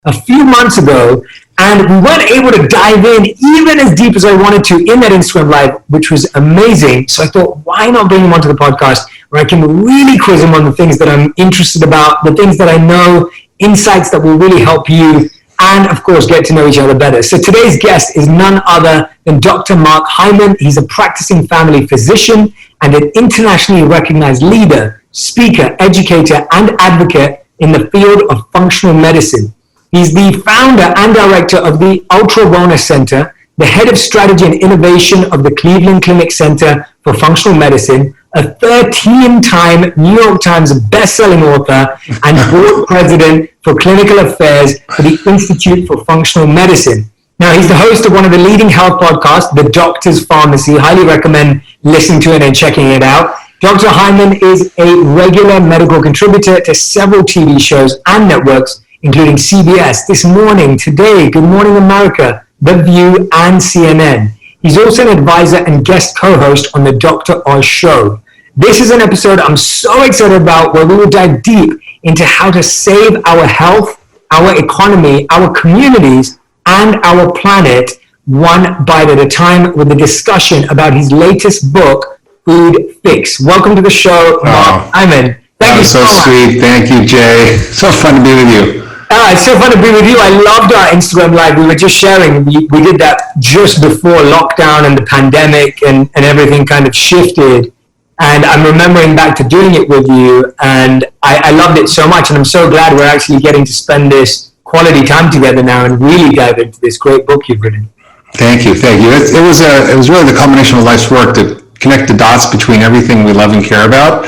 a few months ago, and we weren't able to dive in even as deep as I wanted to in that Instagram live, which was amazing. So I thought, why not bring him onto the podcast where I can really quiz him on the things that I'm interested about, the things that I know, insights that will really help you, and of course, get to know each other better. So today's guest is none other than Dr. Mark Hyman. He's a practicing family physician and an internationally recognized leader, speaker, educator, and advocate in the field of functional medicine. He's the founder and director of the Ultra Wellness Center, the head of strategy and innovation of the Cleveland Clinic Center for Functional Medicine, a 13-time New York Times best-selling author, and board president for clinical affairs for the Institute for Functional Medicine. Now, he's the host of one of the leading health podcasts, The Doctor's Pharmacy. Highly recommend listening to it and checking it out. Dr. Hyman is a regular medical contributor to several TV shows and networks, including CBS, This Morning, Today, Good Morning America, The View, and CNN. He's also an advisor and guest co-host on the Dr. Oz Show. This is an episode I'm so excited about where we will dive deep into how to save our health, our economy, our communities, and our planet one bite at a time with a discussion about his latest book, Food Fix. Welcome to the show, Mark Hyman. Thank you so much. Sweet. Thank you, Jay. So fun to be with you. It's so fun to be with you. I loved our Instagram live. We were just sharing. We did that just before lockdown and the pandemic and everything kind of shifted. And I'm remembering back to doing it with you. And I loved it so much. And I'm so glad we're actually getting to spend this quality time together now and really dive into this great book you've written. Thank you. Thank you. It was really the culmination of life's work to connect the dots between everything we love and care about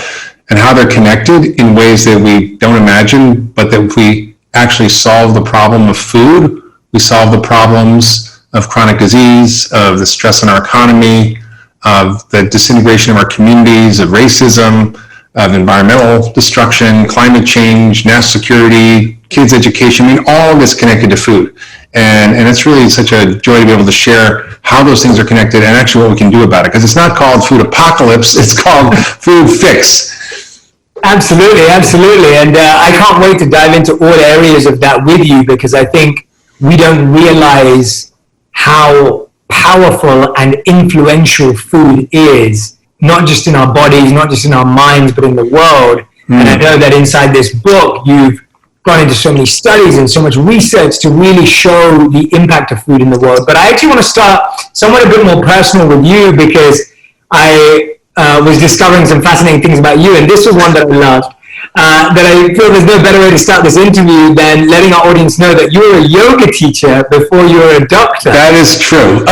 and how they're connected in ways that we don't imagine, but that we actually solve the problem of food, we solve the problems of chronic disease, of the stress in our economy, of the disintegration of our communities, of racism, of environmental destruction, climate change, national security, kids' education. I mean, all of it's connected to food. And it's really such a joy to be able to share how those things are connected and actually what we can do about it. Because it's not called food apocalypse, it's called food fix. Absolutely, absolutely. And I can't wait to dive into all areas of that with you, because I think we don't realize how powerful and influential food is, not just in our bodies, not just in our minds, but in the world. And I know that inside this book, you've gone into so many studies and so much research to really show the impact of food in the world. But I actually want to start somewhat a bit more personal with you, because I was discovering some fascinating things about you, and this was one that I loved. That I feel there's no better way to start this interview than letting our audience know that you were a yoga teacher before you were a doctor. That is true.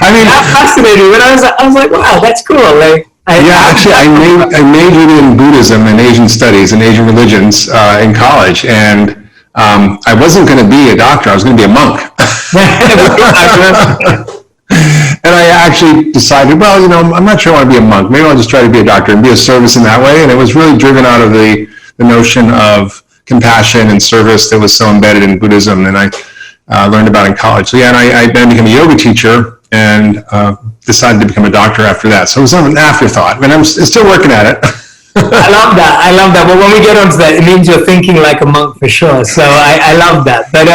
I mean, that fascinated me. When I was like, wow, that's cool. I majored in Buddhism and Asian studies and Asian religions in college, and I wasn't going to be a doctor. I was going to be a monk. And I actually decided, well, I'm not sure I want to be a monk. Maybe I'll just try to be a doctor and be of service in that way. And it was really driven out of the notion of compassion and service that was so embedded in Buddhism, and I learned about in college. So yeah, and I then became a yoga teacher and decided to become a doctor after that. So it was an afterthought. I mean, I'm still working at it. I love that. But when we get onto that, it means you're thinking like a monk for sure. So I love that. But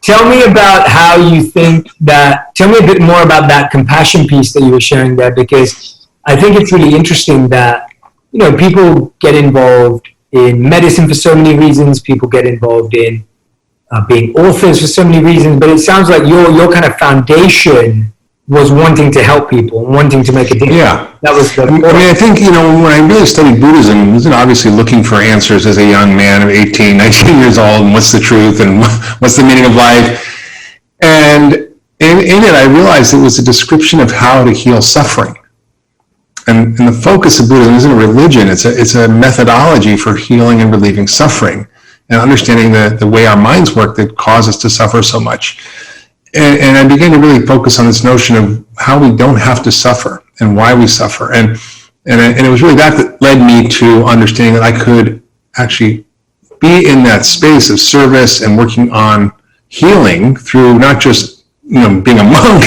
tell me about how you think that, tell me a bit more about that compassion piece that you were sharing there, because I think it's really interesting that, people get involved in medicine for so many reasons, people get involved in being authors for so many reasons, but it sounds like your kind of foundation was wanting to help people, wanting to make a difference. Yeah. That was the I think, when I really studied Buddhism, I was obviously looking for answers as a young man of 18, 19 years old, and what's the truth and what's the meaning of life. And in it, I realized it was a description of how to heal suffering. And the focus of Buddhism isn't a religion, it's a methodology for healing and relieving suffering and understanding the way our minds work that cause us to suffer so much. And I began to really focus on this notion of how we don't have to suffer and why we suffer. And it was really that led me to understanding that I could actually be in that space of service and working on healing through not just being a monk,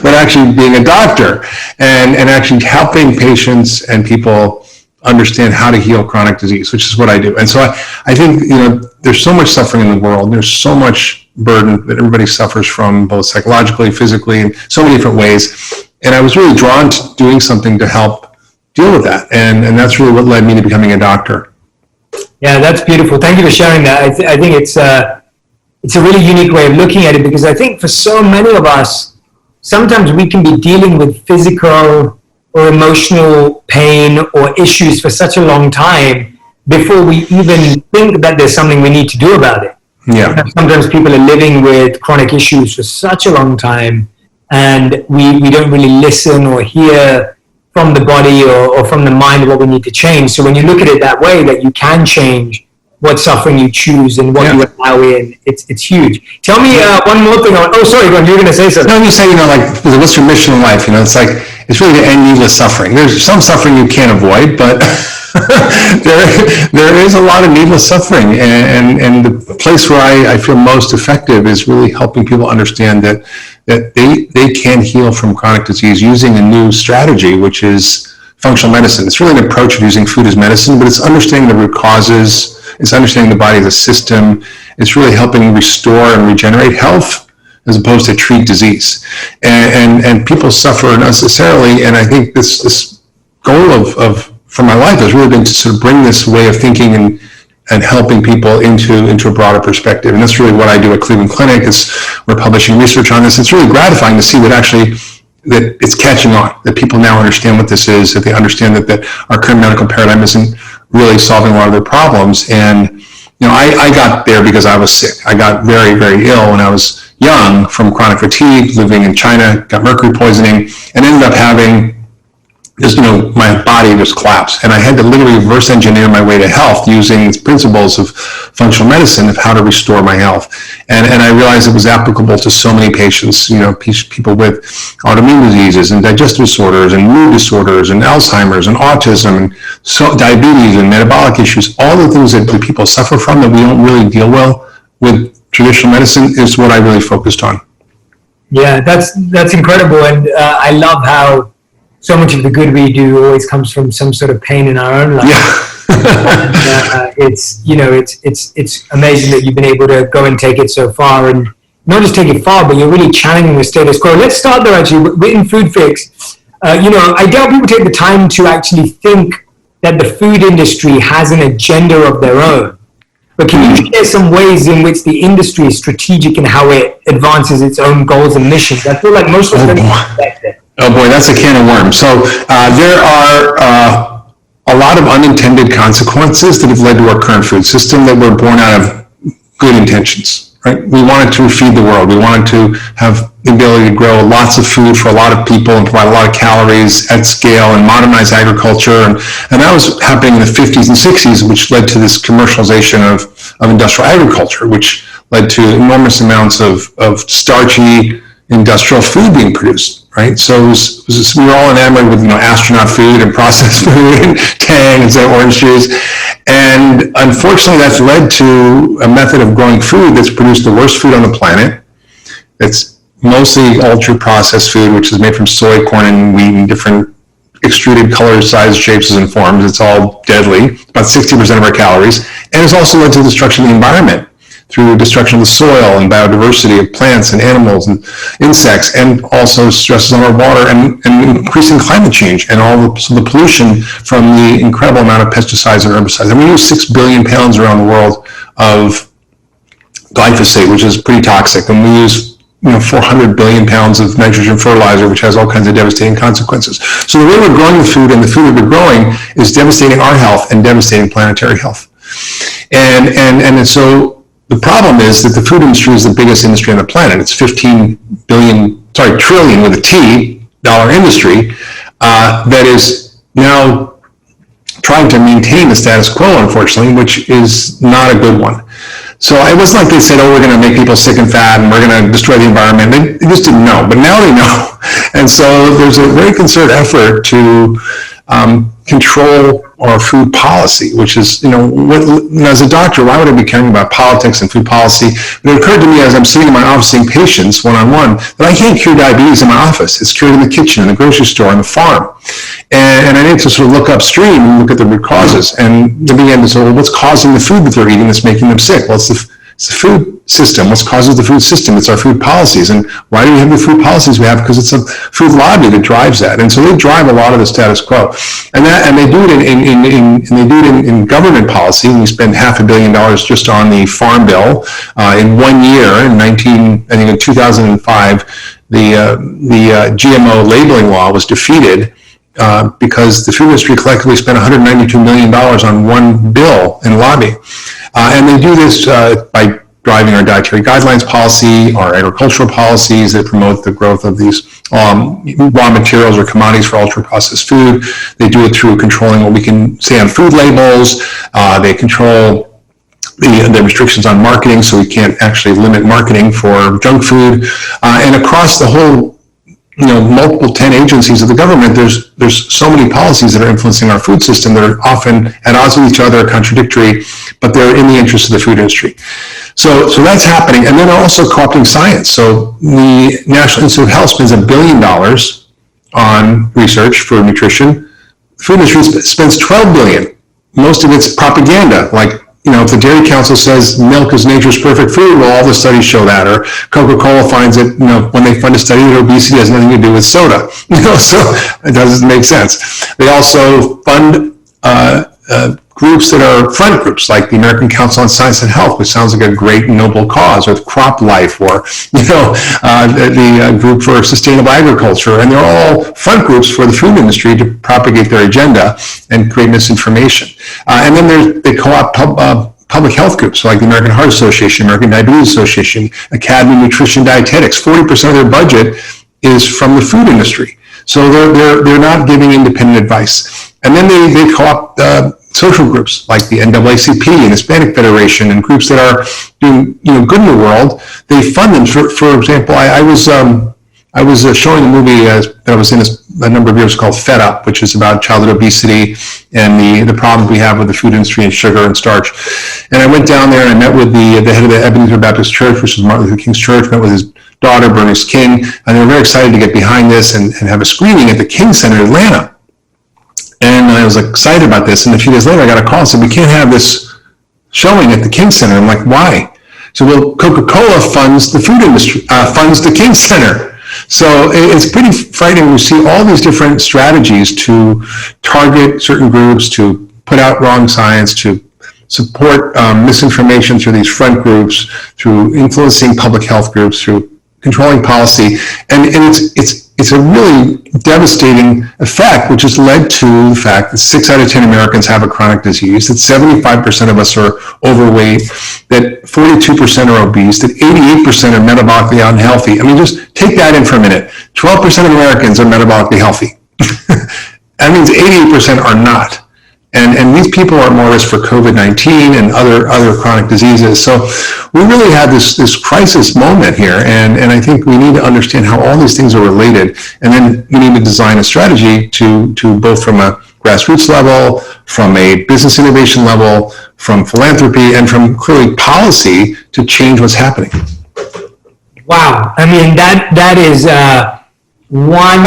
but actually being a doctor and actually helping patients and people understand how to heal chronic disease, which is what I do. And so I think, there's so much suffering in the world. There's so much burden that everybody suffers from, both psychologically, physically, in so many different ways. And I was really drawn to doing something to help deal with that. And that's really what led me to becoming a doctor. Yeah, that's beautiful. Thank you for sharing that. I think it's a really unique way of looking at it, because I think for so many of us, sometimes we can be dealing with physical or emotional pain or issues for such a long time before we even think that there's something we need to do about it. Yeah. Sometimes people are living with chronic issues for such a long time, and we don't really listen or hear from the body or from the mind what we need to change. So when you look at it that way, that you can change what suffering you choose and what you allow in, it's huge. Tell me one more thing. Sorry, Glenn, you were going to say something. No, you say, what's your mission in life? It's like, it's really to end needless suffering. There's some suffering you can't avoid, but there is a lot of needless suffering. And the place where I feel most effective is really helping people understand that they can heal from chronic disease using a new strategy, which is functional medicine. It's really an approach of using food as medicine, but it's understanding the root causes. It's understanding the body as a system. It's really helping restore and regenerate health as opposed to treat disease. And people suffer unnecessarily. And I think this goal of for my life has really been to sort of bring this way of thinking and helping people into a broader perspective. And that's really what I do at Cleveland Clinic. We're publishing research on this. It's really gratifying to see that it's catching on, that people now understand what this is, that they understand that our current medical paradigm isn't really solving a lot of their problems. And, I got there because I was sick. I got very, very ill when I was young from chronic fatigue, living in China, got mercury poisoning, and ended up having just, my body just collapsed. And I had to literally reverse engineer my way to health using the principles of functional medicine of how to restore my health. And I realized it was applicable to so many patients, people with autoimmune diseases and digestive disorders and mood disorders and Alzheimer's and autism and diabetes and metabolic issues. All the things that people suffer from that we don't really deal well with traditional medicine is what I really focused on. Yeah, that's incredible. And I love how so much of the good we do always comes from some sort of pain in our own life. Yeah. It's amazing that you've been able to go and take it so far, and not just take it far, but you're really challenging the status quo. Let's start there actually. In Food Fix, I doubt people take the time to actually think that the food industry has an agenda of their own. But can you share some ways in which the industry is strategic in how it advances its own goals and missions? I feel like most of us don't expect it. Oh boy, that's a can of worms. So there are a lot of unintended consequences that have led to our current food system that were born out of good intentions, right? We wanted to feed the world. We wanted to have the ability to grow lots of food for a lot of people and provide a lot of calories at scale and modernize agriculture. And that was happening in the 50s and 60s, which led to this commercialization of industrial agriculture, which led to enormous amounts of starchy industrial food being produced, right? So we were all enamored with astronaut food and processed food and Tang and orange juice. And unfortunately, that's led to a method of growing food that's produced the worst food on the planet. It's mostly ultra-processed food, which is made from soy, corn, and wheat in different extruded colors, sizes, shapes, and forms. It's all deadly, about 60% of our calories. And it's also led to the destruction of the environment through destruction of the soil and biodiversity of plants and animals and insects, and also stresses on our water and increasing climate change and so the pollution from the incredible amount of pesticides and herbicides. And we use 6 billion pounds around the world of glyphosate, which is pretty toxic, and we use 400 billion pounds of nitrogen fertilizer, which has all kinds of devastating consequences. So the way we're growing the food and the food that we're growing is devastating our health and devastating planetary health. And so the problem is that the food industry is the biggest industry on the planet. It's trillion with a T dollar industry that is now trying to maintain the status quo, unfortunately, which is not a good one. So it wasn't like they said, we're going to make people sick and fat and we're going to destroy the environment. They just didn't know. But now they know. And so there's a very concerted effort to control our food policy, which is, as a doctor, why would I be caring about politics and food policy? But it occurred to me as I'm sitting in my office seeing patients one-on-one that I can't cure diabetes in my office. It's cured in the kitchen, in the grocery store, on the farm. And I need to sort of look upstream and look at the root causes. And to begin to say, well, what's causing the food that they're eating that's making them sick? Well, it's the food system. What causes the food system? It's our food policies. And why do we have the food policies we have? Because it's a food lobby that drives that. And so they drive a lot of the status quo. And they do it in government policy. And we spend $500 million just on the farm bill. In 1 year, in 2005, the GMO labeling law was defeated because the food industry collectively spent $192 million on one bill in lobby. And they do this by driving our dietary guidelines policy, our agricultural policies that promote the growth of these raw materials or commodities for ultra-processed food. They do it through controlling what we can say on food labels. They control the restrictions on marketing, so we can't actually limit marketing for junk food. And across the whole multiple 10 agencies of the government, there's so many policies that are influencing our food system that are often at odds with each other, contradictory, but they're in the interest of the food industry. So that's happening. And then they're also co-opting science. So the National Institute of Health spends $1 billion on research for nutrition. The food industry spends $12 billion. Most of it's propaganda, like, if the Dairy Council says milk is nature's perfect food, well, all the studies show that. Or Coca-Cola finds that, when they fund a study that obesity has nothing to do with soda. So it doesn't make sense. They also fund groups that are front groups, like the American Council on Science and Health, which sounds like a great noble cause, or Crop Life, or the group for sustainable agriculture, and they're all front groups for the food industry to propagate their agenda and create misinformation. And then they co-opt public health groups like the American Heart Association, American Diabetes Association, Academy of Nutrition Dietetics. 40% of their budget is from the food industry. So they're not giving independent advice. And then they co-opt social groups like the NAACP and Hispanic Federation and groups that are doing good in the world. They fund them. For example, I was showing a movie that I was in a number of years called Fed Up, which is about childhood obesity and the problems we have with the food industry and sugar and starch. And I went down there and I met with the head of the Ebenezer Baptist Church, which is Martin Luther King's church, met with his daughter, Bernice King, and they were very excited to get behind this and have a screening at the King Center in Atlanta. And I was excited about this. And a few days later, I got a call and said, we can't have this showing at the King Center. I'm like, why? So, well, Coca-Cola funds the food industry, funds the King Center. So it's pretty frightening to see all these different strategies to target certain groups, to put out wrong science, to support misinformation through these front groups, through influencing public health groups, through controlling policy. And it's a really devastating effect, which has led to the fact that 6 out of 10 Americans have a chronic disease, that 75% of us are overweight, that 42% are obese, that 88% are metabolically unhealthy. I mean, just take that in for a minute. 12% of Americans are metabolically healthy. That means 88% are not. And these people are more at risk for COVID-19 and other chronic diseases. So we really have this crisis moment here, and I think we need to understand how all these things are related, and then we need to design a strategy to both from a grassroots level, from a business innovation level, from philanthropy, and from clearly policy to change what's happening. Wow. I mean, that is one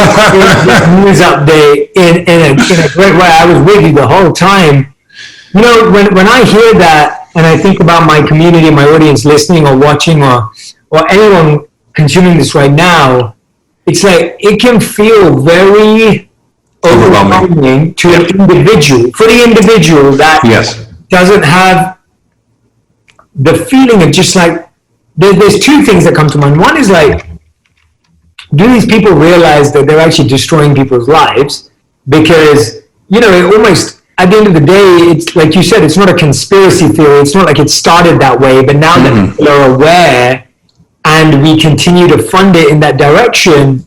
news update in a great way. I was with you the whole time. When I hear that and I think about my community, my audience listening or watching or anyone consuming this right now, it's like it can feel very overwhelming to an individual, for the individual that doesn't have the feeling of just like, there's two things that come to mind. One is like, do these people realize that they're actually destroying people's lives? Because, it almost, at the end of the day, it's like you said, it's not a conspiracy theory. It's not like it started that way, but now that people are aware and we continue to fund it in that direction,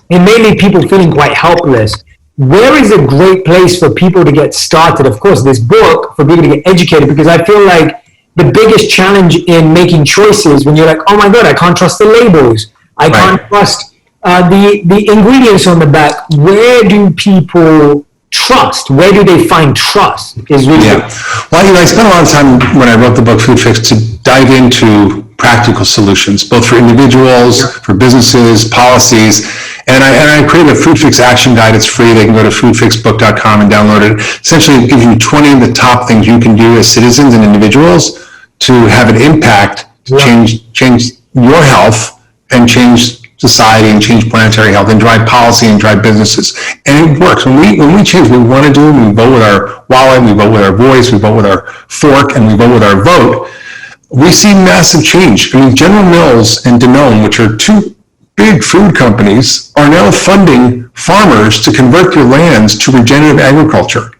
it may leave people feeling quite helpless. Where is a great place for people to get started? Of course, this book, for people to get educated, because I feel like the biggest challenge in making choices when you're like, oh my God, I can't trust the labels. I can't trust the ingredients on the back, where do people trust? Where do they find trust? Is really Well, I spent a lot of time when I wrote the book Food Fix to dive into practical solutions, both for individuals, for businesses, policies. And I created a Food Fix action guide. It's free. They can go to foodfixbook.com and download it. Essentially, it gives you 20 of the top things you can do as citizens and individuals to have an impact to change your health and change society and change planetary health and drive policy and drive businesses. And it works. When we change what we want to do, we vote with our wallet, we vote with our voice, we vote with our fork, and we vote with our vote, we see massive change. I mean, General Mills and Danone, which are two big food companies, are now funding farmers to convert their lands to regenerative agriculture.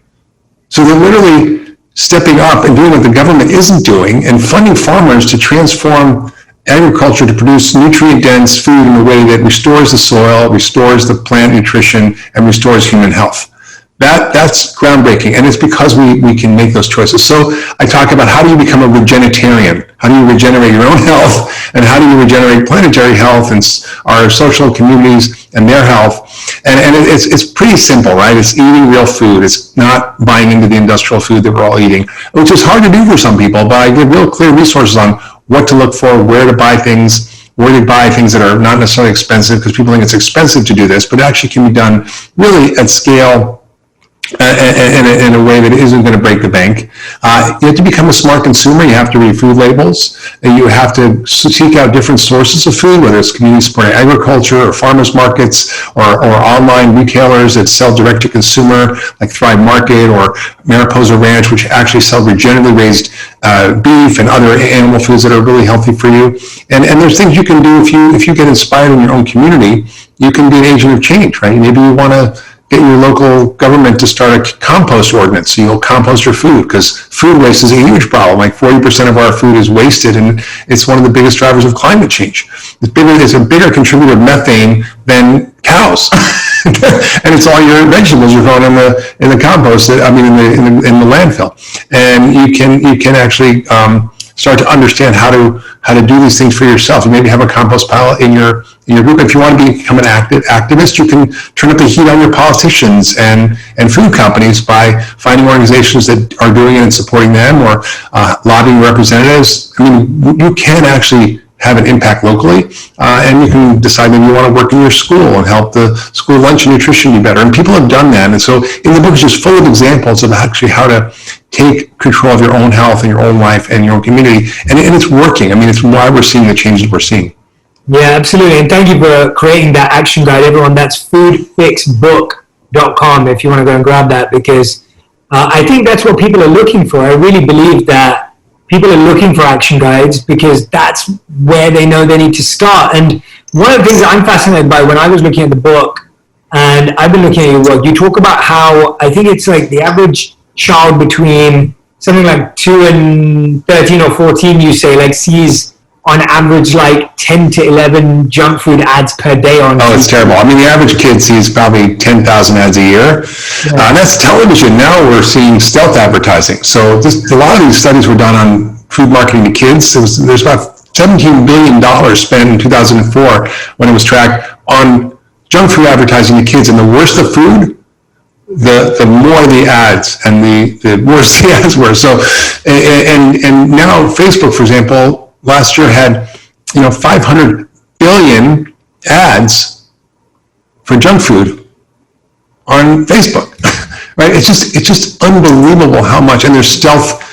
So they're literally stepping up and doing what the government isn't doing and funding farmers to transform agriculture to produce nutrient-dense food in a way that restores the soil, restores the plant nutrition, and restores human health. That's groundbreaking, and it's because we can make those choices. So I talk about how do you become a regenitarian? How do you regenerate your own health, and how do you regenerate planetary health and our social communities and their health? And it's pretty simple, right? It's eating real food. It's not buying into the industrial food that we're all eating, which is hard to do for some people, but I give real clear resources on what to look for, where to buy things, where to buy things that are not necessarily expensive, because people think it's expensive to do this, but it actually can be done really at scale in a way that isn't going to break the bank. You have to become a smart consumer. You have to read food labels. You have to seek out different sources of food, whether it's community-supported agriculture or farmers markets or online retailers that sell direct to consumer, like Thrive Market or Mariposa Ranch, which actually sell regeneratively raised beef and other animal foods that are really healthy for you. And there's things you can do if you get inspired in your own community. You can be an agent of change, right? Maybe you want to get your local government to start a compost ordinance so you'll compost your food, because food waste is a huge problem. Like 40% of our food is wasted, and it's one of the biggest drivers of climate change. It's a bigger contributor of methane than cows. And it's all your vegetables you're throwing in the compost, in the landfill. And you can actually start to understand how to do these things for yourself. You maybe have a compost pile in your group. If you want to become an activist, you can turn up the heat on your politicians and food companies by finding organizations that are doing it and supporting them, or lobbying representatives. I mean, you can actually have an impact locally, and you can decide that you want to work in your school and help the school lunch and nutrition be better. And people have done that. And so in the book is just full of examples of actually how to take control of your own health and your own life and your own community. And it's working. I mean, it's why we're seeing the changes we're seeing. Yeah, absolutely. And thank you for creating that action guide, everyone. That's foodfixbook.com if you want to go and grab that, because I think that's what people are looking for. I really believe that people are looking for action guides because that's where they know they need to start. And one of the things that I'm fascinated by when I was looking at the book, and I've been looking at your work, you talk about how I think it's like the average child between something like 2 and 13 or 14, you say, like sees on average like 10 to 11 junk food ads per day on Oh, it's terrible. I mean, the average kid sees probably 10,000 ads a year. Yeah. That's television. Now we're seeing stealth advertising. So a lot of these studies were done on food marketing to kids. There's about $17 billion spent in 2004 when it was tracked on junk food advertising to kids. And the worse the food, the more the ads and the worse the ads were. So, and now Facebook, for example, last year had 500 billion ads for junk food on Facebook, right? It's just unbelievable how much. And there's stealth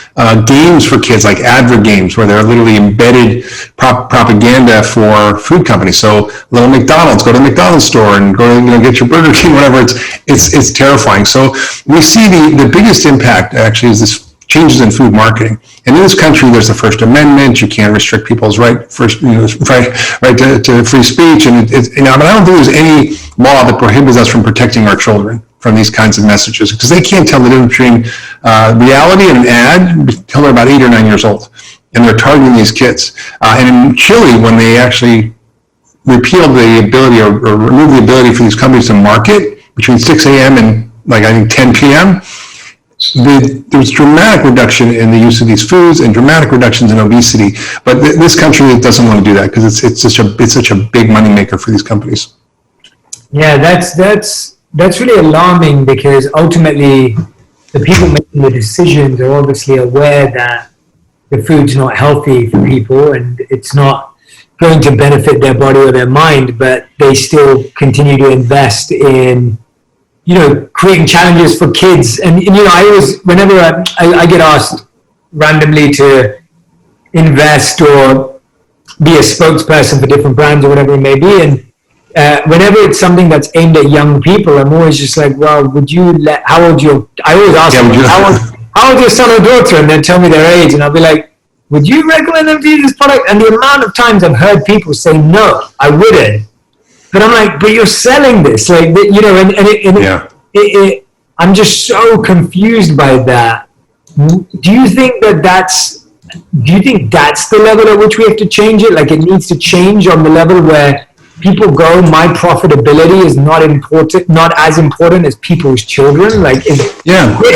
games for kids, like advert games, where they're literally embedded propaganda for food companies. So little McDonald's, go to the McDonald's store and go to get your Burger King, whatever. It's terrifying. So we see the biggest impact actually is this changes in food marketing. And in this country, there's the First Amendment. You can't restrict people's right to free speech. And but I don't think there's any law that prohibits us from protecting our children from these kinds of messages, because they can't tell the difference between reality and an ad until they're about 8 or 9 years old, and they're targeting these kids. And in Chile, when they actually repealed the ability or removed the ability for these companies to market between 6 a.m. and I think 10 p.m., there was dramatic reduction in the use of these foods and dramatic reductions in obesity. But this country doesn't want to do that because it's such a big moneymaker for these companies. Yeah, that's really alarming, because ultimately the people making the decisions are obviously aware that the food's not healthy for people and it's not going to benefit their body or their mind, but they still continue to invest in, creating challenges for kids. And I always, whenever I get asked randomly to invest or be a spokesperson for different brands or whatever it may be, and whenever it's something that's aimed at young people, I'm always just like, well, how old I always ask them, how old your son or daughter, and then tell me their age, and I'll be like, would you recommend them to use this product? And the amount of times I've heard people say, no, I wouldn't. But I'm like, but you're selling this, like, I'm just so confused by that. Do you think that's the level at which we have to change it? Like, it needs to change on the level where people go, my profitability is not as important as people's children. Like, I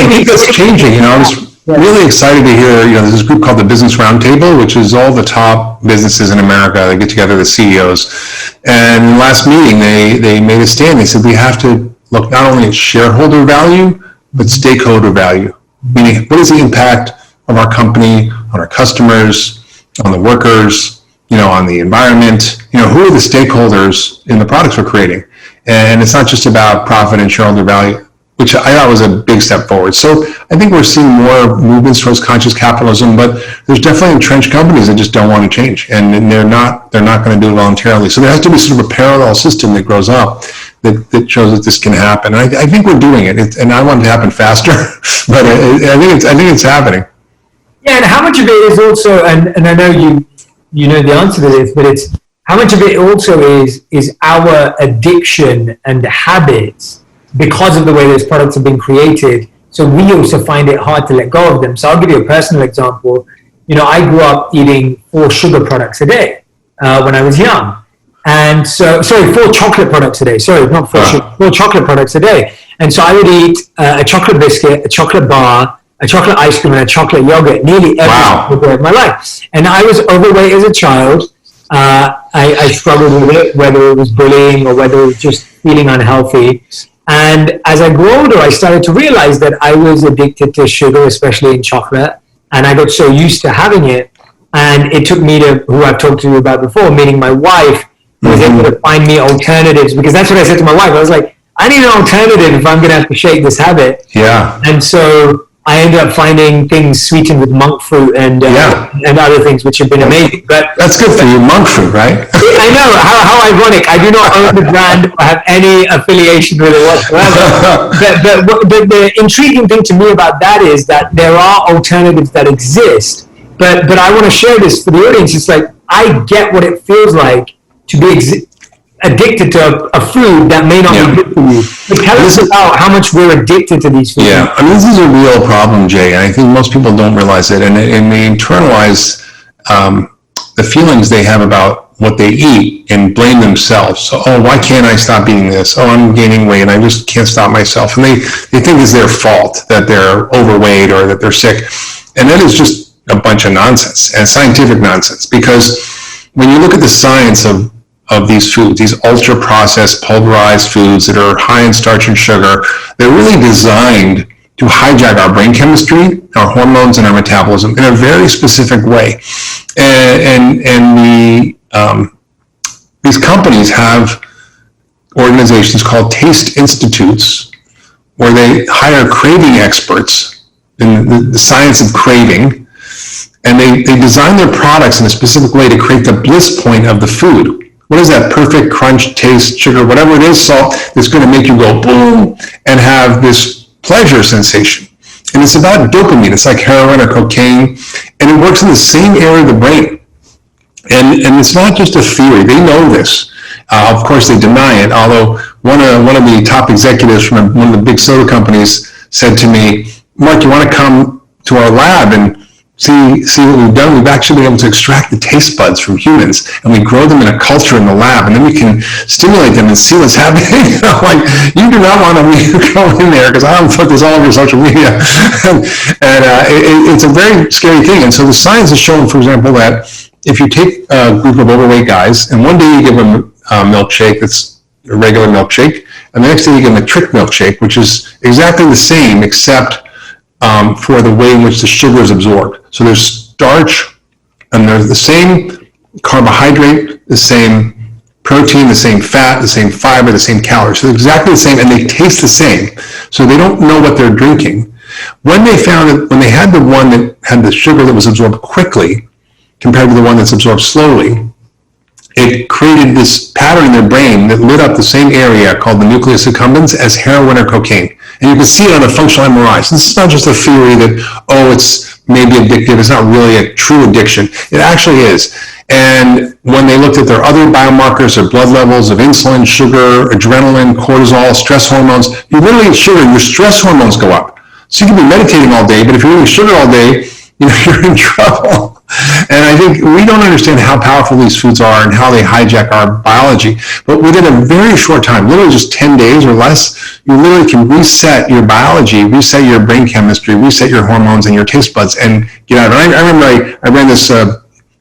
think that's changing. I was really excited to hear, there's this group called the Business Roundtable, which is all the top businesses in America. They get together, the CEOs. And in the last meeting, they made a stand. They said, we have to look not only at shareholder value, but stakeholder value. Meaning, what is the impact of our company on our customers, on the workers, on the environment? Who are the stakeholders in the products we're creating? And it's not just about profit and shareholder value, which I thought was a big step forward. So I think we're seeing more movements towards conscious capitalism, but there's definitely entrenched companies that just don't want to change, and they're not going to do it voluntarily. So there has to be sort of a parallel system that grows up that shows that this can happen. And I think we're doing it, and I want it to happen faster, but I think it's happening. Yeah, and how much of it is also, and I know you know the answer to this, but it's how much of it also is our addiction and habits because of the way those products have been created. So we also find it hard to let go of them. So I'll give you a personal example. I grew up eating 4 sugar products a day when I was young. And 4 chocolate products a day. Sorry, not 4 sugar, 4 chocolate products a day. And so I would eat a chocolate biscuit, a chocolate bar, a chocolate ice cream, and a chocolate yogurt nearly every single day of my life. And I was overweight as a child. I struggled with it, whether it was bullying or whether it was just feeling unhealthy. And as I grew older, I started to realize that I was addicted to sugar, especially in chocolate. And I got so used to having it. And it took me to, who I've talked to you about before, meeting my wife, who was able to find me alternatives. Because that's what I said to my wife. I was like, I need an alternative if I'm going to have to shake this habit. Yeah. And so I ended up finding things sweetened with monk fruit and other things, which have been amazing. But that's good for you, monk fruit, right? I know, how ironic. I do not own the brand or have any affiliation with it whatsoever. but the intriguing thing to me about that is that there are alternatives that exist. But I want to share this for the audience. It's like, I get what it feels like to be addicted to a food that may not be good for you. But tell us about how much we're addicted to these foods. Yeah, I mean, this is a real problem, Jay, and I think most people don't realize it, and they internalize the feelings they have about what they eat and blame themselves. So, why can't I stop eating this? I'm gaining weight and I just can't stop myself. And they think it's their fault that they're overweight or that they're sick. And that is just a bunch of nonsense, and scientific nonsense, because when you look at the science of these foods, these ultra-processed, pulverized foods that are high in starch and sugar, they're really designed to hijack our brain chemistry, our hormones, and our metabolism in a very specific way. These companies have organizations called taste institutes where they hire craving experts in the science of craving, and they design their products in a specific way to create the bliss point of the food. What is that perfect crunch, taste, sugar, whatever it is, salt, that's going to make you go boom and have this pleasure sensation? And it's about dopamine. It's like heroin or cocaine, and it works in the same area of the brain. And it's not just a theory. They know this. Of course, they deny it, although one of the top executives from one of the big soda companies said to me, Mark, you want to come to our lab and see what we've done? We've actually been able to extract the taste buds from humans, and we grow them in a culture in the lab, and then we can stimulate them and see what's happening. Like, you do not want to go in there, because I don't put this all over social media. It's a very scary thing. And so the science has shown, for example, that if you take a group of overweight guys, and one day you give them a milkshake that's a regular milkshake, and the next day you give them a trick milkshake, which is exactly the same except for the way in which the sugar is absorbed. So there's starch, and there's the same carbohydrate, the same protein, the same fat, the same fiber, the same calories. So they're exactly the same, and they taste the same. So they don't know what they're drinking. When they found it, when they had the one that had the sugar that was absorbed quickly compared to the one that's absorbed slowly, it created this pattern in their brain that lit up the same area called the nucleus accumbens as heroin or cocaine. And you can see it on a functional MRI. So this is not just a theory that, oh, it's maybe addictive. It's not really a true addiction. It actually is. And when they looked at their other biomarkers, their blood levels of insulin, sugar, adrenaline, cortisol, stress hormones, you literally eat sugar, your stress hormones go up. So you can be meditating all day, but if you're eating sugar all day, you're in trouble. And I think we don't understand how powerful these foods are and how they hijack our biology. But within a very short time, literally just 10 days or less, you literally can reset your biology, reset your brain chemistry, reset your hormones and your taste buds, and get out of it. I remember I ran this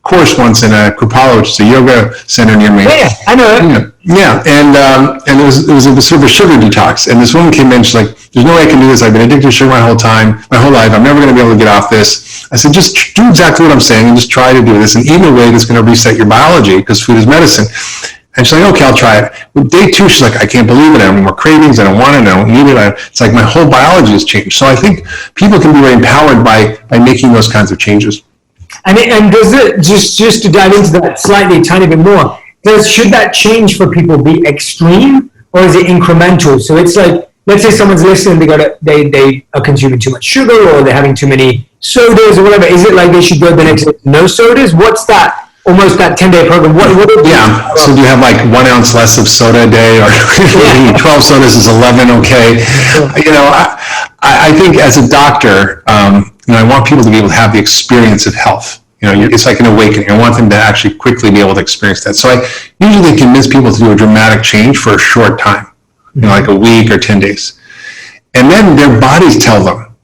course once in Kupala, which is a yoga center near me. Yeah, I know it. Yeah, and it was a sort of a sugar detox. And this woman came in, she's like, "There's no way I can do this. I've been addicted to sugar my whole life. I'm never going to be able to get off this." I said, "Just do exactly what I'm saying and just try to do this and eat in a way that's going to reset your biology, because food is medicine." And she's like, "Okay, I'll try it." But day 2, she's like, "I can't believe it. I have more cravings. I don't want it. I don't need it." It's like my whole biology has changed. So I think people can be very empowered by making those kinds of changes. And does it, just to dive into that slightly, a tiny bit more, should that change for people be extreme, or is it incremental? So it's like, let's say someone's listening, they are consuming too much sugar, or they're having too many sodas or whatever. Is it like they should go the next day, no sodas? What's that? Almost that 10-day program. Yeah. So do you have like 1 ounce less of soda a day, or 12 sodas is 11? Okay. I think as a doctor, I want people to be able to have the experience of health. It's like an awakening. I want them to actually quickly be able to experience that. So I usually convince people to do a dramatic change for a short time, like a week or 10 days. And then their bodies tell them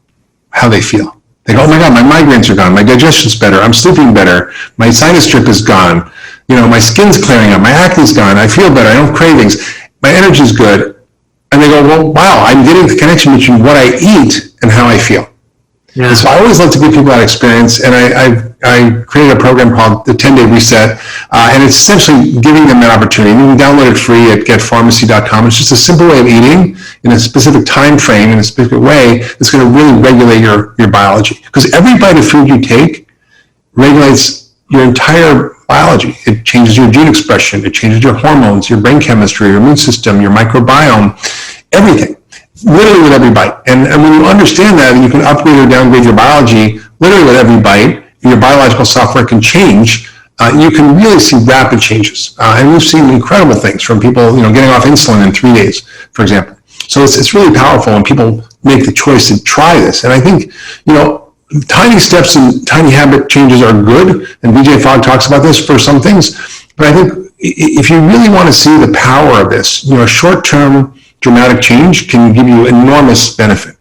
how they feel. They go, "Oh my God, my migraines are gone. My digestion's better. I'm sleeping better. My sinus drip is gone. My skin's clearing up. My acne's gone. I feel better. I don't have cravings. My energy's good." And they go, "Well, wow, I'm getting the connection between what I eat and how I feel." Yeah. And so I always love to give people that experience, and I created a program called the 10-Day Reset, and it's essentially giving them that opportunity. You can download it free at getpharmacy.com. It's just a simple way of eating in a specific time frame, in a specific way, that's going to really regulate your biology. Because every bite of food you take regulates your entire biology. It changes your gene expression, it changes your hormones, your brain chemistry, your immune system, your microbiome, everything. Literally with every bite. And when you understand that, and you can upgrade or downgrade your biology literally with every bite, your biological software can change, you can really see rapid changes. And we've seen incredible things from people, getting off insulin in 3 days, for example. So it's really powerful when people make the choice to try this. And I think, tiny steps and tiny habit changes are good. And BJ Fogg talks about this for some things. But I think if you really want to see the power of this, a short-term dramatic change can give you enormous benefit.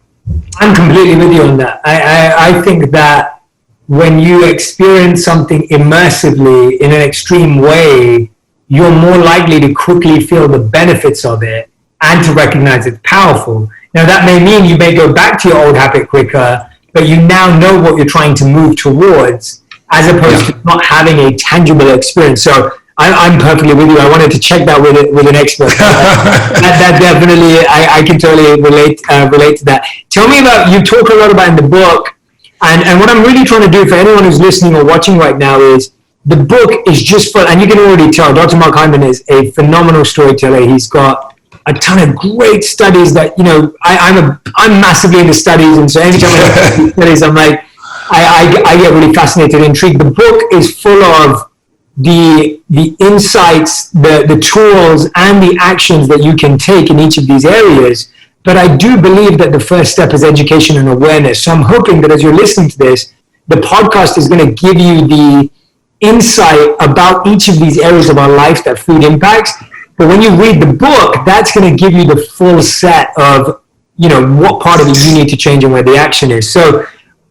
I'm completely with you on that. I think that when you experience something immersively in an extreme way, you're more likely to quickly feel the benefits of it and to recognize it's powerful. Now, that may mean you may go back to your old habit quicker, but you now know what you're trying to move towards, as opposed to not having a tangible experience. So I'm perfectly with you. I wanted to check that with an expert. that definitely, I can totally relate to that. Tell me about, you talk a lot about in the book, and what I'm really trying to do for anyone who's listening or watching right now is, the book is just for, and you can already tell, Dr. Mark Hyman is a phenomenal storyteller. He's got a ton of great studies that, I'm massively into studies, and so anytime I do studies, I'm like, I get really fascinated and intrigued. The book is full of the insights, the tools, and the actions that you can take in each of these areas. But I do believe that the first step is education and awareness. So I'm hoping that as you're listening to this, the podcast is going to give you the insight about each of these areas of our life that food impacts. But when you read the book, that's going to give you the full set of, what part of it you need to change and where the action is. So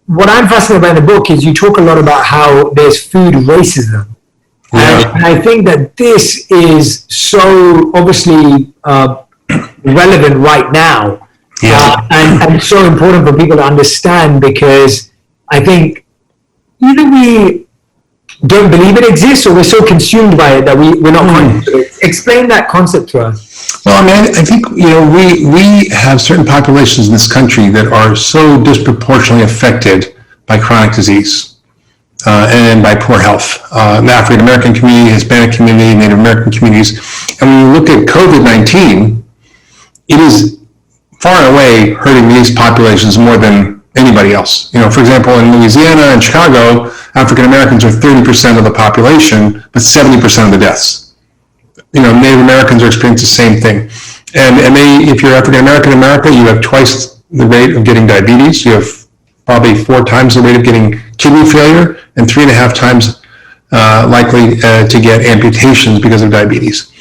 what I'm fascinated by in the book is you talk a lot about how there's food racism. And I think that this is so obviously relevant right now, and so important for people to understand, because I think either we don't believe it exists, or we're so consumed by it that we're not conscious of it. Explain that concept to us. Well, I mean, I think, we have certain populations in this country that are so disproportionately affected by chronic disease. And by poor health. The African American community, Hispanic community, Native American communities. And when you look at COVID-19, it is far and away hurting these populations more than anybody else. For example, in Louisiana and Chicago, African Americans are 30% of the population, but 70% of the deaths. Native Americans are experiencing the same thing. And if you're African American in America, you have twice the rate of getting diabetes. You have probably 4 times the rate of getting kidney failure, and 3.5 times likely to get amputations because of diabetes.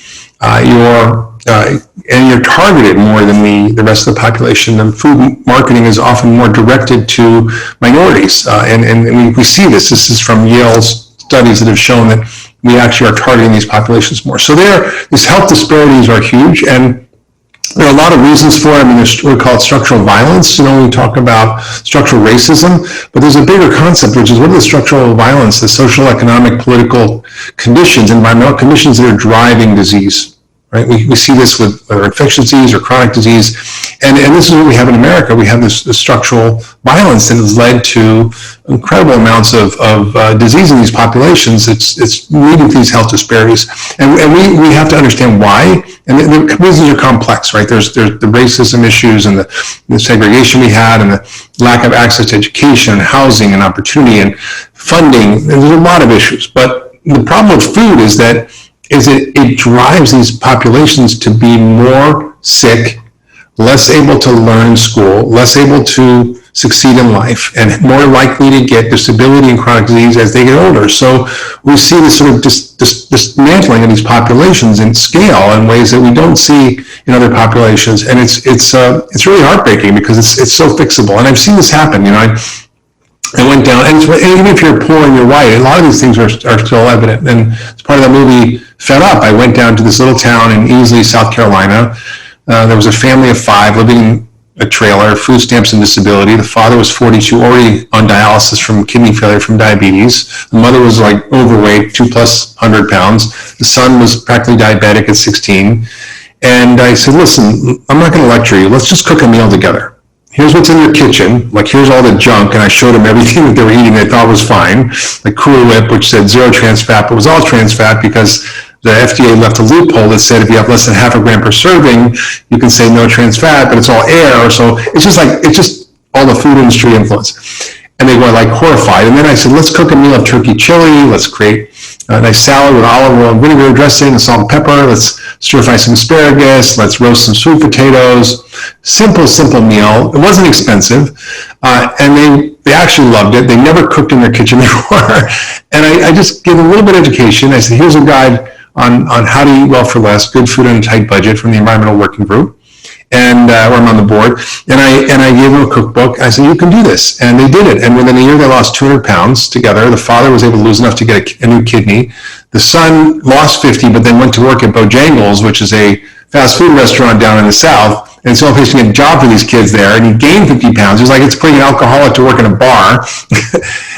And you're targeted more than the rest of the population. And food marketing is often more directed to minorities. And we see this. This is from Yale's studies that have shown that we actually are targeting these populations more. So these health disparities are huge, and there are a lot of reasons for it. I mean, there's what we call structural violence. We talk about structural racism, but there's a bigger concept, which is what are the structural violence, the social, economic, political conditions, environmental conditions that are driving disease, right? We see this with whether infectious disease or chronic disease, and this is what we have in America. We have this structural violence that has led to incredible amounts of disease in these populations. It's leading to these health disparities, and we have to understand why. And the reasons are complex, right? There's the racism issues and the segregation we had, and the lack of access to education and housing and opportunity and funding. There's a lot of issues, but the problem with food is that it drives these populations to be more sick, less able to learn in school, less able to succeed in life, and more likely to get disability and chronic disease as they get older. So we see this sort of dismantling of these populations in scale in ways that we don't see in other populations, and it's really heartbreaking because it's so fixable. And I've seen this happen. I went down, and even if you're poor and you're white, a lot of these things are still evident. And as part of that movie, Fed Up, I went down to this little town in Easley, South Carolina. There was a family of 5 living in a trailer, food stamps and disability. The father was 42, already on dialysis from kidney failure from diabetes. The mother was like overweight, 200+ pounds. The son was practically diabetic at 16. And I said, listen, I'm not going to lecture you. Let's just cook a meal together. Here's what's in your kitchen. Like, here's all the junk. And I showed them everything that they were eating they thought was fine. Like Cool Whip, which said 0 trans fat, but it was all trans fat because the FDA left a loophole that said if you have less than 0.5 gram per serving, you can say no trans fat, but it's all air. So it's just all the food industry influence. And they were like horrified. And then I said, let's cook a meal of turkey chili. Let's create a nice salad with olive oil and vinegar dressing and salt and pepper. Let's stir fry some asparagus. Let's roast some sweet potatoes. Simple meal. It wasn't expensive. And they actually loved it. They never cooked in their kitchen before. And I just gave them a little bit of education. I said, here's a guide on how to eat well for less, good food on a tight budget from the Environmental Working Group. And where I'm on the board, and I gave them a cookbook. I said, you can do this, and they did it. And within a year, they lost 200 pounds together. The father was able to lose enough to get a new kidney. The son lost 50, but then went to work at Bojangles, which is a fast food restaurant down in the South. And so he's going to get a job for these kids there, and he gained 50 pounds. He was like, it's putting an alcoholic to work in a bar.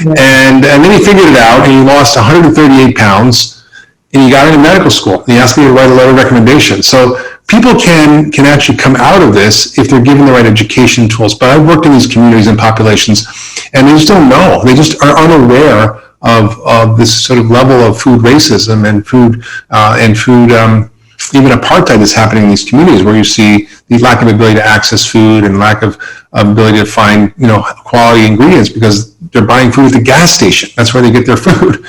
and then he figured it out, and he lost 138 pounds, and he got into medical school. And he asked me to write a letter of recommendation. So people can actually come out of this if they're given the right education tools. But I've worked in these communities and populations, and they just don't know. They just are unaware of this sort of level of food racism and food even apartheid that's happening in these communities, where you see the lack of ability to access food and lack of ability to find quality ingredients because they're buying food at the gas station. That's where they get their food.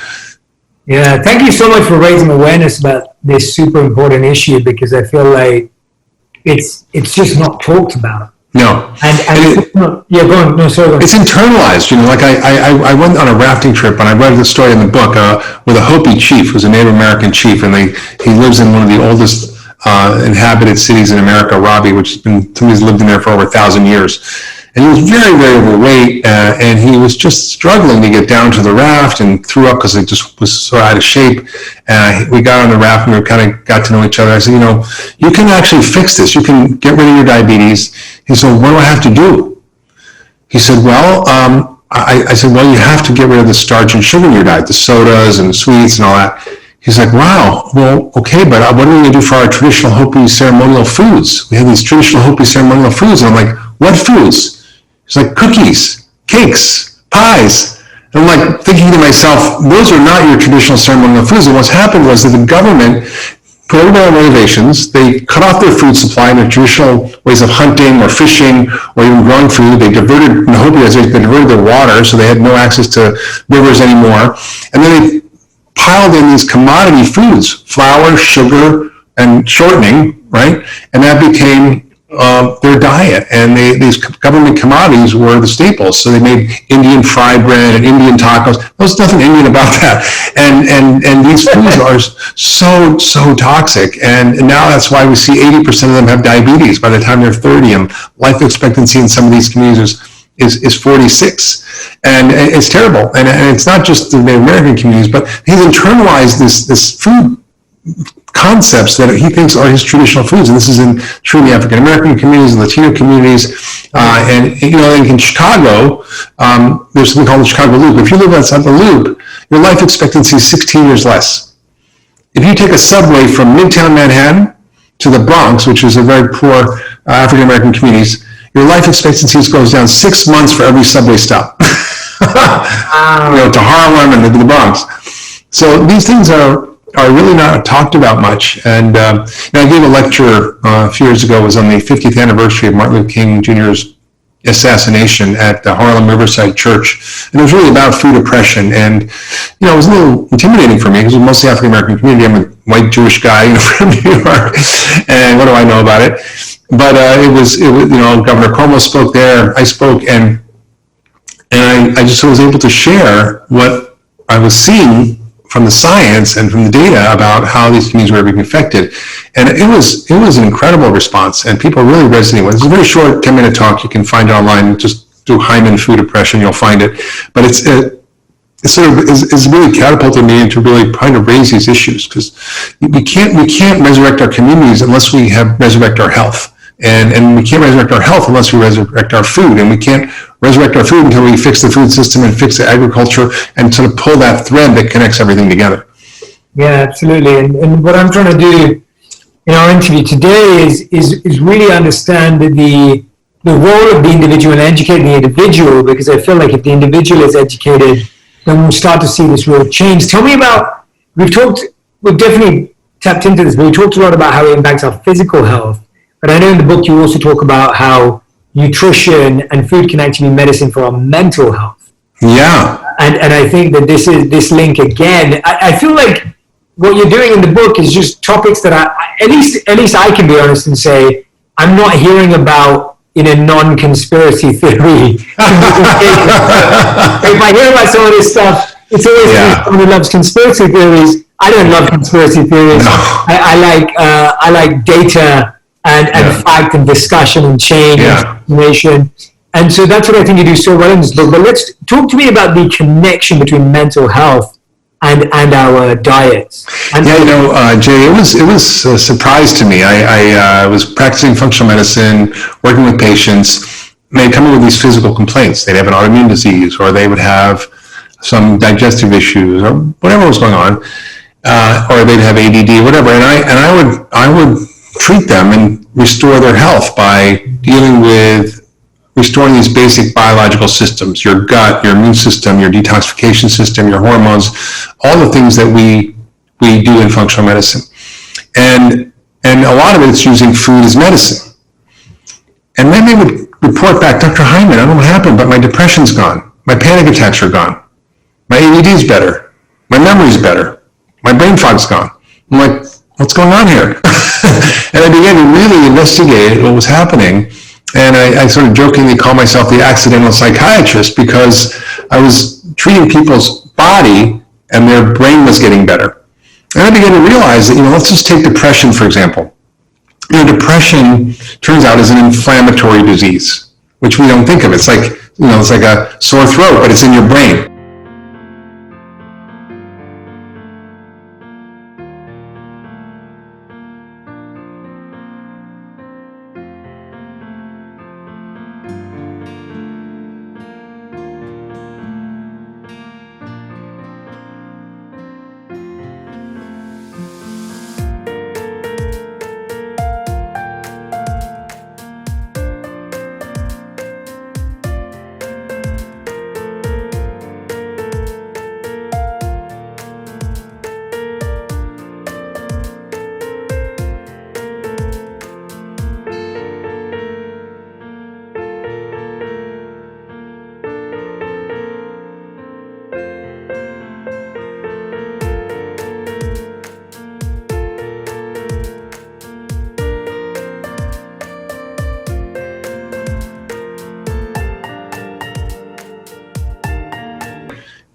Yeah, thank you so much for raising awareness about this super important issue, because I feel like it's just not talked about. No. And go on. No, sorry. It's internalized. Like I went on a rafting trip, and I read the story in the book with a Hopi chief, who's a Native American chief, and he lives in one of the oldest inhabited cities in America, Robbie, which has been, somebody's lived in there for over 1,000 years. And he was very, very overweight, and he was just struggling to get down to the raft and threw up because he just was so out of shape. We got on the raft and we kind of got to know each other. I said, you can actually fix this. You can get rid of your diabetes. He said, what do I have to do? He said, well, I said, well, you have to get rid of the starch and sugar in your diet, the sodas and the sweets and all that. He's like, wow, well, okay, but what are we going to do for our traditional Hopi ceremonial foods? We have these traditional Hopi ceremonial foods. And I'm like, what foods? He's like, cookies, cakes, pies. And I'm like thinking to myself, those are not your traditional ceremonial foods. And what's happened was that the government put everybody on reservations. They cut off their food supply and their traditional ways of hunting or fishing or even growing food. They diverted, in the Hopi reservations, they diverted their water, so they had no access to rivers anymore. And then they piled in these commodity foods, flour, sugar, and shortening, right? And that became their diet. And these government commodities were the staples. So they made Indian fry bread and Indian tacos. There's nothing Indian about that. And these foods are so toxic. And now that's why we see 80% of them have diabetes by the time they're 30. And life expectancy in some of these communities is 46, and it's terrible. And it's not just the Native American communities, but he's internalized this food concepts that he thinks are his traditional foods, and this is true in the African American communities, Latino communities, and in Chicago, there's something called the Chicago Loop. If you live outside the Loop, your life expectancy is 16 years less. If you take a subway from Midtown Manhattan to the Bronx, which is a very poor African American communities, your life expectancy goes down 6 months for every subway stop. To Harlem and to the Bronx. So these things are really not talked about much. And I gave a lecture a few years ago. It was on the 50th anniversary of Martin Luther King Jr.'s assassination at the Harlem Riverside Church. And it was really about food oppression. And, it was a little intimidating for me because it was mostly African American community. I'm a white Jewish guy from New York. And what do I know about it? But it was Governor Cuomo spoke there, I spoke, and I just was able to share what I was seeing from the science and from the data about how these communities were being affected. And it was an incredible response, and people really resonated with it. It's a very short 10-minute talk. You can find it online. Just do Hyman food oppression, you'll find it. But it's really catapulted me into really trying to raise these issues, because we can't resurrect our communities unless we resurrect our health. And we can't resurrect our health unless we resurrect our food. And we can't resurrect our food until we fix the food system and fix the agriculture and sort of pull that thread that connects everything together. Yeah, absolutely. And what I'm trying to do in our interview today is really understand the role of the individual and educating the individual, because I feel like if the individual is educated, then we'll start to see this real change. Tell me about, we've definitely tapped into this, but we talked a lot about how it impacts our physical health. But I know in the book you also talk about how nutrition and food can actually be medicine for our mental health. Yeah. And I think that this link again, I feel like what you're doing in the book is just topics that at least I can be honest and say, I'm not hearing about in a non-conspiracy theory. If I hear about some of this stuff, it's always someone who loves conspiracy theories. I don't love conspiracy theories. No. I like data and fact and discussion and change and information. And so that's what I think you do so well in this book. But let's talk to me about the connection between mental health and our diets. And Jay, it was a surprise to me. I was practicing functional medicine, working with patients. They'd come in with these physical complaints. They'd have an autoimmune disease, or they would have some digestive issues, or whatever was going on, or they'd have ADD, whatever. And I would treat them and restore their health by dealing with restoring these basic biological systems, your gut, your immune system, your detoxification system, your hormones, all the things that we do in functional medicine. And a lot of it's using food as medicine. And then they would report back, Dr. Hyman, I don't know what happened, but my depression's gone. My panic attacks are gone. My ADD's better. My memory's better. My brain fog's gone. I'm like, what's going on here? And I began to really investigate what was happening. And I sort of jokingly call myself the accidental psychiatrist, because I was treating people's body and their brain was getting better. And I began to realize that, let's just take depression, for example. Depression turns out is an inflammatory disease, which we don't think of. It's like, it's like a sore throat, but it's in your brain.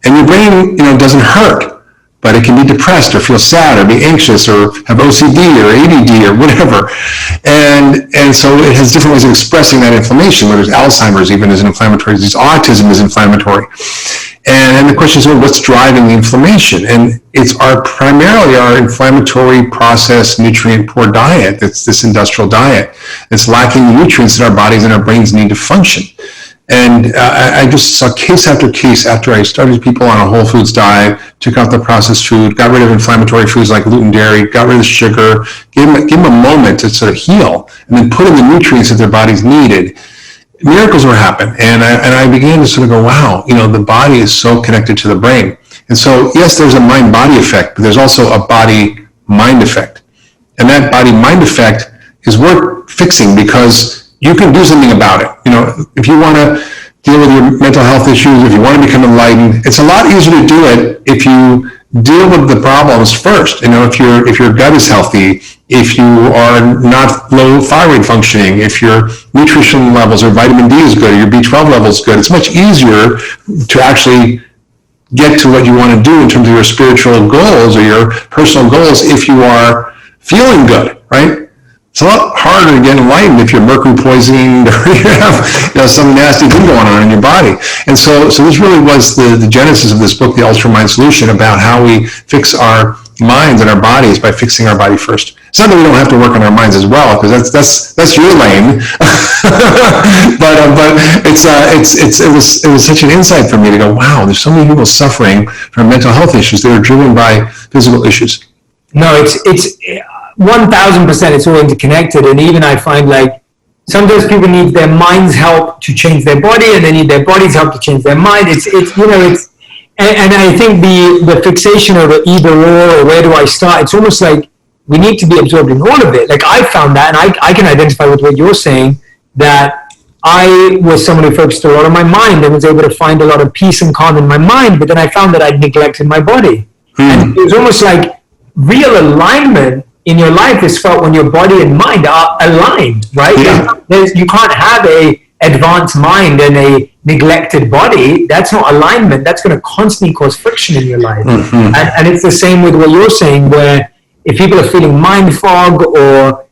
And your brain, doesn't hurt, but it can be depressed or feel sad or be anxious or have OCD or ADD or whatever. And so it has different ways of expressing that inflammation, whether it's Alzheimer's even is an inflammatory disease, autism is inflammatory. And the question is, well, what's driving the inflammation? And it's primarily our inflammatory process, nutrient poor diet. That's this industrial diet that's lacking the nutrients that our bodies and our brains need to function. And I just saw case after case after I started people on a whole foods diet, took out the processed food, got rid of inflammatory foods like gluten, dairy, got rid of the sugar, gave them a moment to sort of heal, and then put in the nutrients that their bodies needed. Miracles were happening, and I began to sort of go, wow, the body is so connected to the brain. And so, yes, there's a mind-body effect, but there's also a body-mind effect. And that body-mind effect is worth fixing because you can do something about it. If you want to deal with your mental health issues, if you want to become enlightened, it's a lot easier to do it if you deal with the problems first. If your gut is healthy, if you are not low thyroid functioning, if your nutrition levels or vitamin D is good, or your B12 level is good, it's much easier to actually get to what you want to do in terms of your spiritual goals or your personal goals if you are feeling good, right? It's a lot harder to get enlightened if you're mercury poisoned or you have some nasty thing going on in your body. And so this really was the genesis of this book, The Ultra Mind Solution, about how we fix our minds and our bodies by fixing our body first. It's not that we don't have to work on our minds as well, because that's your lane. but it was such an insight for me to go, wow, there's so many people suffering from mental health issues that are driven by physical issues. No, it's 1,000%, it's all interconnected. And even I find like sometimes people need their mind's help to change their body, and they need their body's help to change their mind. And I think the fixation of either or where do I start, it's almost like we need to be absorbing all of it. Like I found that, and I can identify with what you're saying, that I was someone who focused a lot on my mind and was able to find a lot of peace and calm in my mind, but then I found that I'd neglected my body. And it was almost like real alignment in your life is felt when your body and mind are aligned, right? Yeah. You can't have a advanced mind and a neglected body. That's not alignment. That's going to constantly cause friction in your life. Mm-hmm. And it's the same with what you're saying, where if people are feeling mind fog or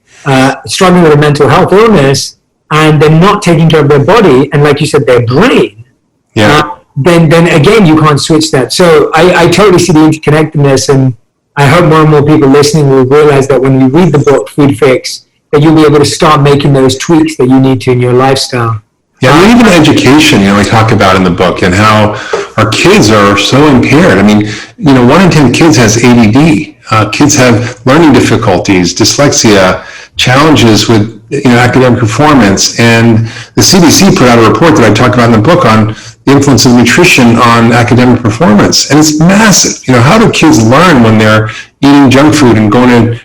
struggling with a mental health illness and they're not taking care of their body and, like you said, their brain, then again, you can't switch that. So I totally see the interconnectedness, and I hope more and more people listening will realize that when you read the book, Food Fix, that you'll be able to start making those tweaks that you need to in your lifestyle. Yeah, and even education, we talk about in the book, and how our kids are so impaired. I mean, 1 in 10 kids has ADD. Kids have learning difficulties, dyslexia, challenges with academic performance. And the CDC put out a report that I talk about in the book on the influence of nutrition on academic performance. And it's massive. How do kids learn when they're eating junk food and going to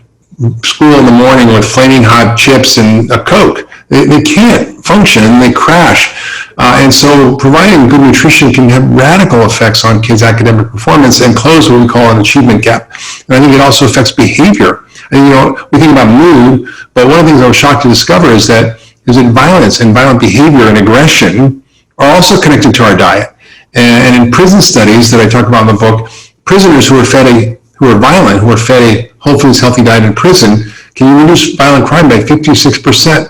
school in the morning with flaming hot chips and a Coke? They can't function and they crash. And so providing good nutrition can have radical effects on kids' academic performance and close what we call an achievement gap. And I think it also affects behavior. And, we think about mood, but one of the things I was shocked to discover is that violence and violent behavior and aggression are also connected to our diet. And in prison studies that I talk about in the book, prisoners who are violent, who are fed a whole foods healthy diet in prison, can reduce violent crime by 56%.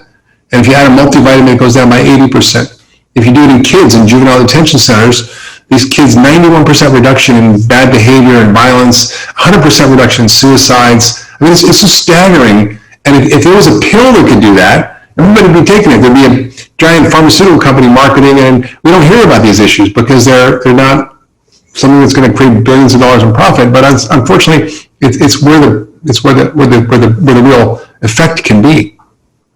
And if you add a multivitamin, it goes down by 80%. If you do it in kids in juvenile detention centers, these kids, 91% reduction in bad behavior and violence, 100% reduction in suicides. I mean, it's just staggering. And if there was a pill that could do that, everybody would be taking it. There'd be a giant pharmaceutical company marketing, and we don't hear about these issues because they're not something that's going to create billions of dollars in profit. But unfortunately, it's where the real effect can be.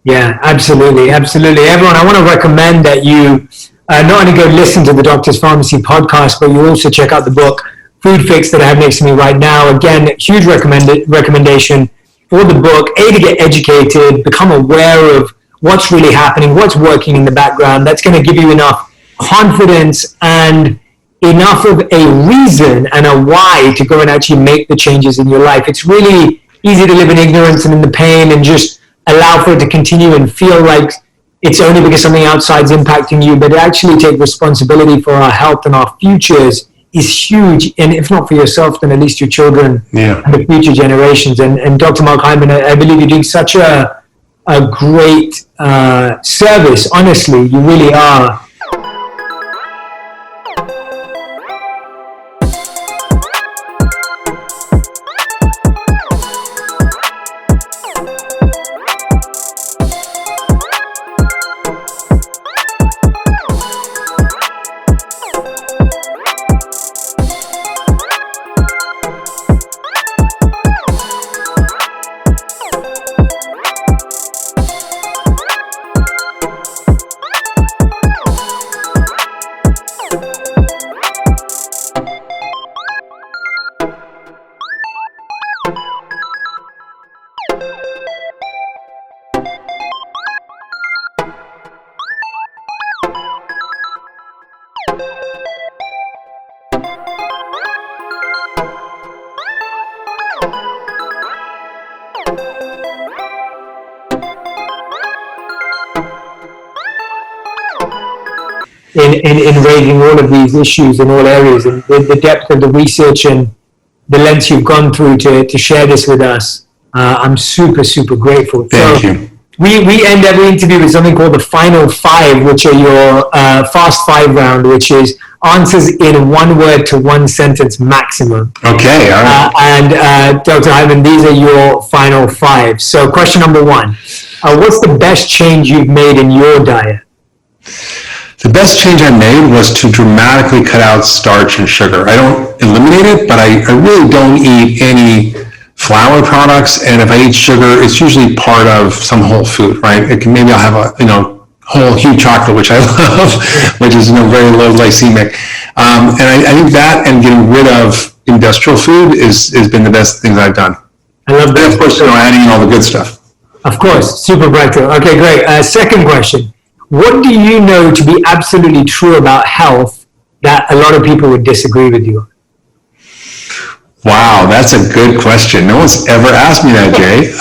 Yeah, absolutely. Everyone, I want to recommend that you not only go listen to the Doctor's Pharmacy podcast, but you also check out the book Food Fix that I have next to me right now. Again, huge recommendation for the book, to get educated, become aware of what's really happening, what's working in the background. That's going to give you enough confidence and enough of a reason and a why to go and actually make the changes in your life. It's really easy to live in ignorance and in the pain and just allow for it to continue and feel like it's only because something outside is impacting you, but actually take responsibility for our health and our futures is huge. And if not for yourself, then at least your children and the future generations. And Dr. Mark Hyman, I believe you're doing such a great service. Honestly, you really are. In raising all of these issues in all areas, and the depth of the research and the lengths you've gone through to share this with us. I'm super grateful. Thank you. We end every interview with something called the final five, which are your fast five round, which is answers in one word to one sentence maximum. Okay, all right. And Dr. Hyman, these are your final five. So question number one, what's the best change you've made in your diet? The best change I made was to dramatically cut out starch and sugar. I don't eliminate it, but I really don't eat any flour products. And if I eat sugar, it's usually part of some whole food, right? Maybe I'll have a whole huge chocolate, which I love, which is very low glycemic. And I think that and getting rid of industrial food has been the best things I've done. I love that. And of course, adding in all the good stuff. Of course, super practical. Okay, great. Second question. What do you know to be absolutely true about health that a lot of people would disagree with you on? Wow, that's a good question. No one's ever asked me that, Jay.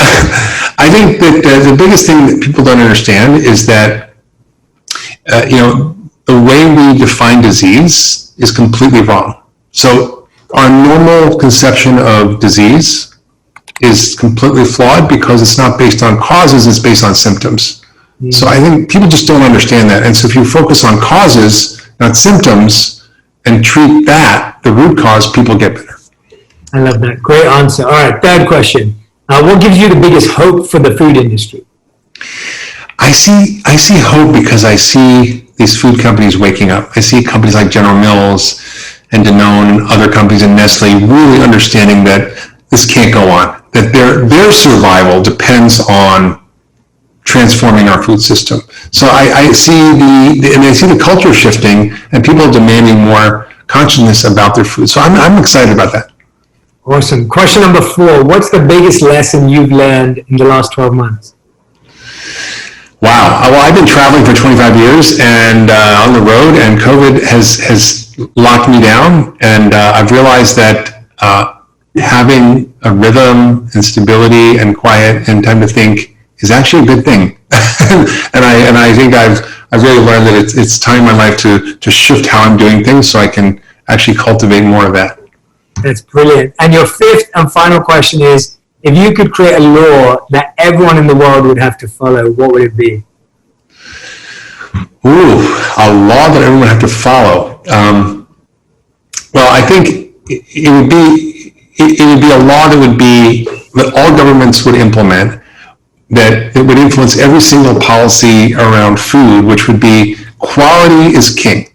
I think that the biggest thing that people don't understand is that, the way we define disease is completely wrong. So our normal conception of disease is completely flawed because it's not based on causes, it's based on symptoms. So I think people just don't understand that. And so if you focus on causes, not symptoms, and treat that, the root cause, people get better. I love that. Great answer. All right, third question. What gives you the biggest hope for the food industry? I see hope because I see these food companies waking up. I see companies like General Mills and Danone and other companies and Nestle really understanding that this can't go on, that their survival depends on transforming our food system. So I see the culture shifting and people demanding more consciousness about their food. So I'm excited about that. Awesome. Question number 4. What's the biggest lesson you've learned in the last 12 months? Wow. Well, I've been traveling for 25 years and on the road, and COVID has locked me down. And I've realized that having a rhythm and stability and quiet and time to think is actually a good thing. and I think I've really learned that it's time in my life to shift how I'm doing things so I can actually cultivate more of that. That's brilliant. And your fifth and final question is, if you could create a law that everyone in the world would have to follow, what would it be? Ooh, a law that everyone would have to follow. Well, I think it would be a law that all governments would implement, that it would influence every single policy around food, which would be quality is king.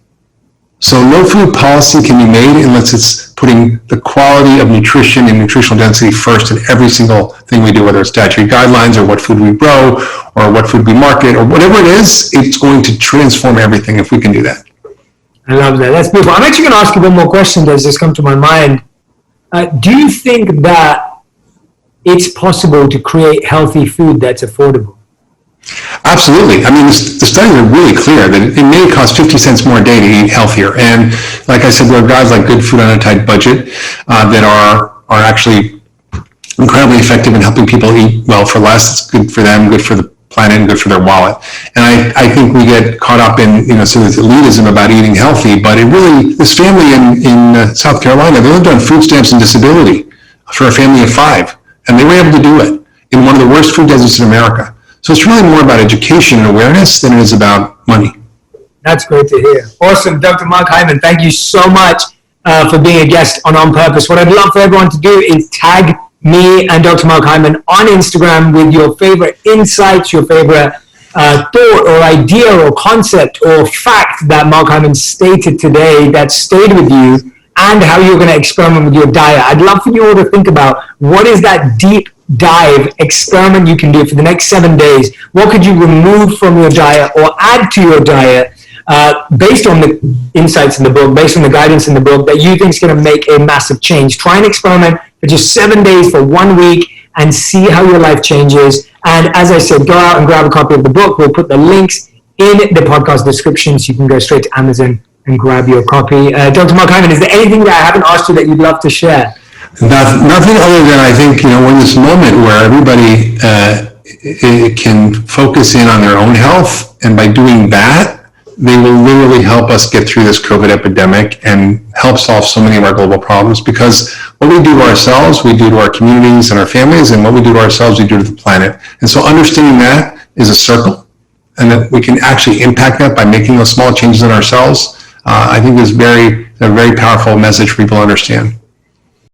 So no food policy can be made unless it's putting the quality of nutrition and nutritional density first in every single thing we do, whether it's dietary guidelines or what food we grow or what food we market or whatever it is, it's going to transform everything if we can do that. I love that. That's beautiful. I'm actually going to ask you one more question that's just come to my mind. Do you think that it's possible to create healthy food that's affordable? Absolutely. I mean, the studies are really clear that it may cost 50 cents more a day to eat healthier. And like I said, there are guys like Good Food on a Tight Budget that are actually incredibly effective in helping people eat well for less. It's good for them, good for the planet, and good for their wallet. And I think we get caught up in, sort of elitism about eating healthy, but it really, this family in South Carolina, they lived on food stamps and disability for a family of 5. And they were able to do it in one of the worst food deserts in America. So it's really more about education and awareness than it is about money. That's great to hear. Awesome. Dr. Mark Hyman, thank you so much for being a guest on Purpose. What I'd love for everyone to do is tag me and Dr. Mark Hyman on Instagram with your favorite insights, your favorite thought or idea or concept or fact that Mark Hyman stated today that stayed with you, and how you're going to experiment with your diet. I'd love for you all to think about what is that deep dive experiment you can do for the next 7 days. What could you remove from your diet or add to your diet based on the insights in the book, based on the guidance in the book that you think is going to make a massive change. Try and experiment for just 7 days for 1 week and see how your life changes. And as I said, go out and grab a copy of the book. We'll put the links in the podcast description so you can go straight to Amazon and grab your copy. Dr. Mark Hyman, is there anything that I haven't asked you that you'd love to share? Nothing other than I think, we're in this moment where everybody can focus in on their own health. And by doing that, they will literally help us get through this COVID epidemic and help solve so many of our global problems. Because what we do to ourselves, we do to our communities and our families. And what we do to ourselves, we do to the planet. And so understanding that is a circle, and that we can actually impact that by making those small changes in ourselves, I think is a very powerful message for people to understand.